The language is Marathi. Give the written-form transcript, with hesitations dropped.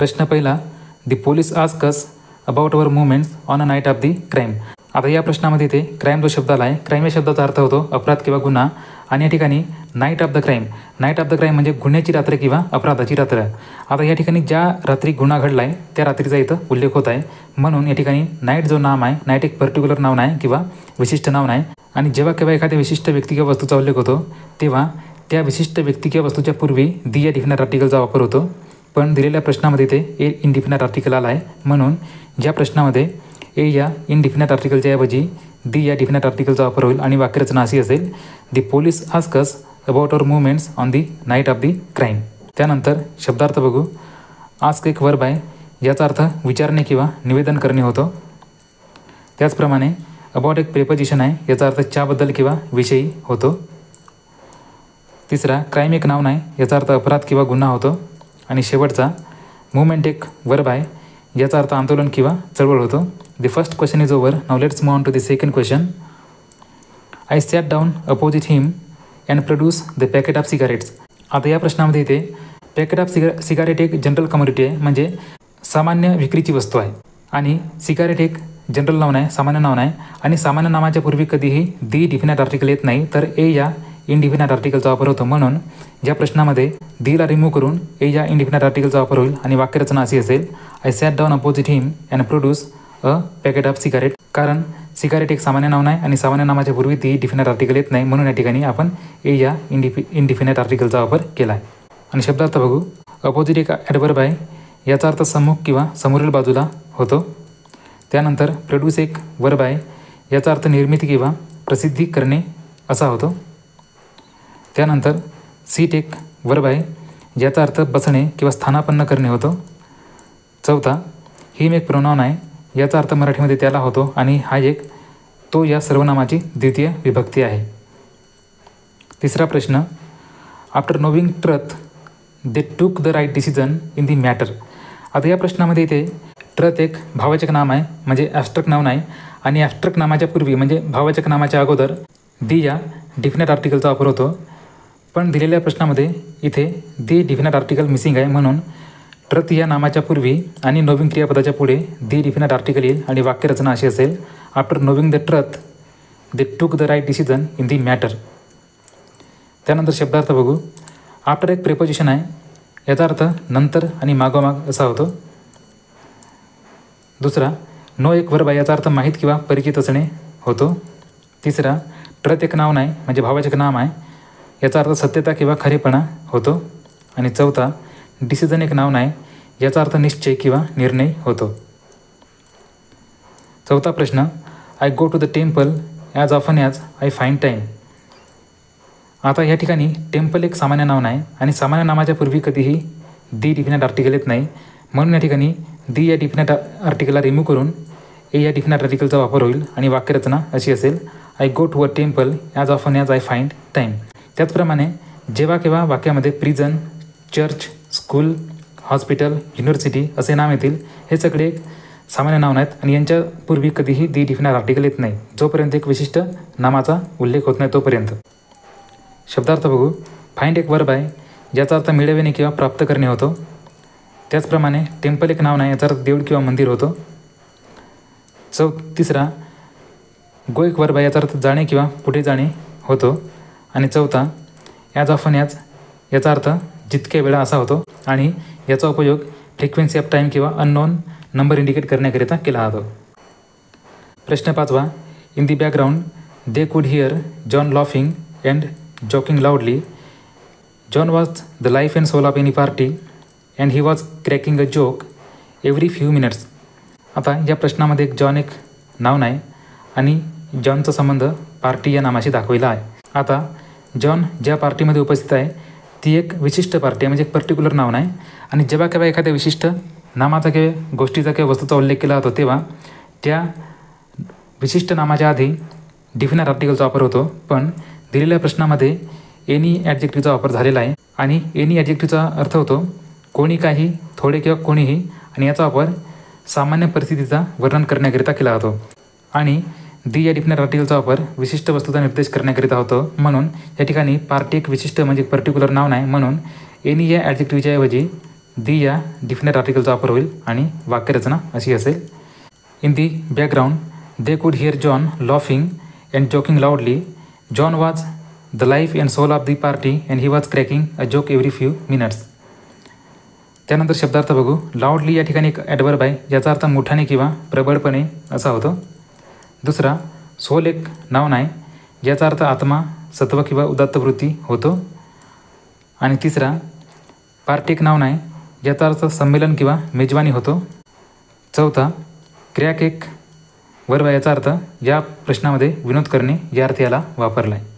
प्रश्न पहिला, the police ask us about our movements on a night of the crime. आता या प्रश्नामध्ये इथे क्राईम जो शब्द आला आहे, क्राईम या शब्दाचा अर्थ होतो अपराध किंवा गुन्हा, आणि या ठिकाणी night of the crime, night of the crime म्हणजे गुन्ह्याची रात्र किंवा अपराधाची रात्र. आता या ठिकाणी ज्या रात्री गुन्हा घडला आहे त्या रात्रीचा इथं उल्लेख होत आहे, म्हणून या ठिकाणी नाईट जो नाम आहे, नाईट एक पर्टिक्युलर नाव नाही किंवा विशिष्ट नाव नाही. आणि जेव्हा केव्हा एखाद्या विशिष्ट व्यक्ती किंवा वस्तूचा उल्लेख होतो तेव्हा त्या विशिष्ट व्यक्ती किंवा वस्तूच्या पूर्वी दी या डिफिनेट आर्टिकलचा वापर होतो. पण दिलेल्या प्रश्नामध्ये ते ए इनडिफिनेट आर्टिकल आला आहे, म्हणून ज्या प्रश्नामध्ये ए या इनडिफिनेट आर्टिकलच्या ऐवजी दी या डिफिनेट आर्टिकलचा वापर होईल आणि वाक्यरचना अशी असेल, the police ask us about our movements on the night of the crime. त्यानंतर शब्दार्थ बघू. आस्क एक वर्ब आहे, याचा अर्थ विचारणे किंवा निवेदन करणे होतो. त्याचप्रमाणे अबाउट एक प्रेपोजिशन आहे, याचा अर्थ च्याबद्दल किंवा विषयी होतो. तिसरा क्राईम एक नाव नाही, याचा अर्थ अपराध किंवा गुन्हा होतो. आणि शेवटचा मुवमेंट एक वर्ब आहे, याचा अर्थ आंदोलन किंवा चळवळ होतो. The first question is over. Now let's move on to the second question. I sat down opposite him and produce the packet of cigarettes. आता या प्रश्नामध्ये इथे पॅकेट ऑफ सिगारेट एक जनरल कमोडिटी आहे, म्हणजे सामान्य विक्रीची वस्तू आहे. आणि सिगारेट एक जनरल नाव आहे, सामान्य नाव आहे. आणि सामान्य नावाच्या पूर्वी कधीही दी डिफिनेट आर्टिकल येत नाही, तर ए या इनडिफिनेट आर्टिकलचा वापर होतो. म्हणून या प्रश्नामध्ये दीला रिमूव्ह करून ए या इनडिफिनेट आर्टिकलचा वापर होईल आणि वाक्यरचना अशी असेल, I sat down opposite him and produce a packet of cigarette. कारण सिगारेट एक सामान्य नाव नाही आणि सामान्य नावाच्या पूर्वी दी डिफिनेट आर्टिकल येत नाही, म्हणून या ठिकाणी आपण ए या इनडिफिनेट आर्टिकलचा वापर केला आहे. आणि शब्दार्थ बघू. अपोजिट एक ॲडवर्ब आहे, याचा अर्थ सम्मुख किंवा समोरील बाजूला होतो. त्यानंतर प्रोड्यूस एक वर्ब आहे, याचा अर्थ निर्मिती किंवा प्रसिद्धी करणे असा होतो. त्यानंतर सीट एक वर्ब आहे, याचा अर्थ बसणे किंवा स्थानापन्न करणे होतो. चौथा हिम एक प्रोनाउन आहे, याचा अर्थ मराठीमध्ये त्याला होतो आणि हा एक तो या सर्वनामाची द्वितीय विभक्ती आहे. तिसरा प्रश्न, after नोविंग truth they took the right decision in the matter. आता या प्रश्नामध्ये इथे ट्रथ एक भाववाचक नाम आहे, म्हणजे ॲब्स्ट्रॅक्ट नाव नाही. आणि ॲब्स्ट्रॅक्ट नामाच्या पूर्वी म्हणजे भाववाचक नामाच्या अगोदर दी या डिफिनेट आर्टिकलचा वापर होतो. पण दिलेल्या प्रश्नामध्ये इथे दी डिफिनेट आर्टिकल मिसिंग आहे, म्हणून ट्रथ या नामाच्या पूर्वी आणि नोविंग क्रियापदाच्या पुढे दी डिफिनेट आर्टिकल येईल आणि वाक्यरचना अशी असेल, after knowing the truth they took the right decision in the matter. त्यानंतर शब्दार्थ बघू. आफ्टर एक प्रेपोजिशन आहे, याचा अर्थ नंतर आणि मागोमाग असा होतो. दुसरा नो एक वर्ब आहे, याचा अर्थ माहीत किंवा परिचित असणे होतो. तिसरा ट्रथ एक नाव नाही, म्हणजे भाववाचक नाम आहे, याचा अर्थ सत्यता किंवा खरेपणा होतो. आणि चौथा डिसिजन एक नाव नाही, याचा अर्थ निश्चय किंवा निर्णय होतो. चौथा प्रश्न, I go to the temple as often as I find time. आता या ठिकाणी टेम्पल एक सामान्य नाव नाही आणि सामान्य नामाच्या पूर्वी कधीही दी डिफिनेट आर्टिकल येत नाही, म्हणून या ठिकाणी दी या डिफिनेट आर्टिकलला रिमूव्ह करून ए या डिफिनेट आर्टिकलचा वापर होईल आणि वाक्यरचना अशी असेल, I go to a temple as often as I find time. त्याचप्रमाणे जेव्हा केव्हा वाक्यामध्ये prison, church, school, hospital, university असे नाव येतील, हे सगळे एक सामान्य नाव नाहीत आणि यांच्या पूर्वी कधीही दी डिफिनेट आर्टिकल येत नाही, जोपर्यंत एक विशिष्ट नामाचा उल्लेख होत नाही तोपर्यंत. शब्दार्थ बघू. फाइंड एक वर्ब आहे, ज्याचा अर्थ मिळविणे किंवा प्राप्त करणे होतो. त्याचप्रमाणे टेम्पल एक नाव नाही, याचा अर्थ देऊळ किंवा मंदिर होतो. तिसरा गो एक वर्ब आहे, याचा अर्थ जाणे किंवा पुढे जाणे होतो. आणि चौथा ॲज ऑफन ॲज, याचा अर्थ जितक्या वेळा असा होतो आणि याचा उपयोग फ्रिक्वेन्सी ऑफ टाईम किंवा अननोन नंबर इंडिकेट करण्याकरिता केला जातो. प्रश्न पाचवा, in the background they could hear John laughing and joking loudly. John was the life and soul of any party and he was cracking a joke every few minutes. आता या प्रश्नामध्ये जॉन एक नाव नाही आणि जॉनचा संबंध पार्टी या नामाशी दाखवला आहे. आता जॉन ज्या पार्टीमध्ये उपस्थित आहे ती एक विशिष्ट पार्टी आहे, म्हणजे एक पर्टिक्युलर नाव नाही. आणि जेव्हा केव्हा एखाद्या विशिष्ट नामाचा किंवा गोष्टीचा किंवा वस्तूचा उल्लेख केला जातो तेव्हा त्या विशिष्ट नामाच्या आधी डिफिनेट आर्टिकलचा वापर होतो. पण दिलेल्या प्रश्नामध्ये एनी ॲडजेक्टिव्हचा वापर झालेला आहे आणि एनी ॲडजेक्टिव्हचा अर्थ होतो कोणी, काही, थोडे किंवा कोणीही, आणि याचा वापर सामान्य परिस्थितीचा वर्णन करण्याकरिता केला जातो. आणि दी या डिफिनेट आर्टिकलचा वापर विशिष्ट वस्तूचा निर्देश करण्याकरिता होतो. म्हणून या ठिकाणी पार्टी एक विशिष्ट म्हणजे पर्टिक्युलर नाव नाही, म्हणून एनी या ॲडजेक्टिव्हच्या ऐवजी दी या डिफिनेट आर्टिकलचा वापर होईल आणि वाक्यरचना अशी असेल. In the background they could hear John laughing and joking loudly. John was the life and soul of the party and he was cracking a joke every few minutes. त्यानंतर शब्दार्थ बघू. लाऊडली या ठिकाणी एक ॲडवर्ब आहे, याचा अर्थ मोठ्याने किंवा प्रबळपणे असा होतो. दुसरा, सोल एक नाउन आहे, याचा अर्थ आत्मा, सत्व किंवा उदात्त वृत्ती होतो. आणि तिसरा, पार्टी एक नाउन आहे, याचा अर्थ संमेलन किंवा मेजवानी होतो. चौथा, क्रॅक एक वर्ब आहे, याचा अर्थ या प्रश्नामध्ये विनोद करणे या अर्थ याला वापरला आहे.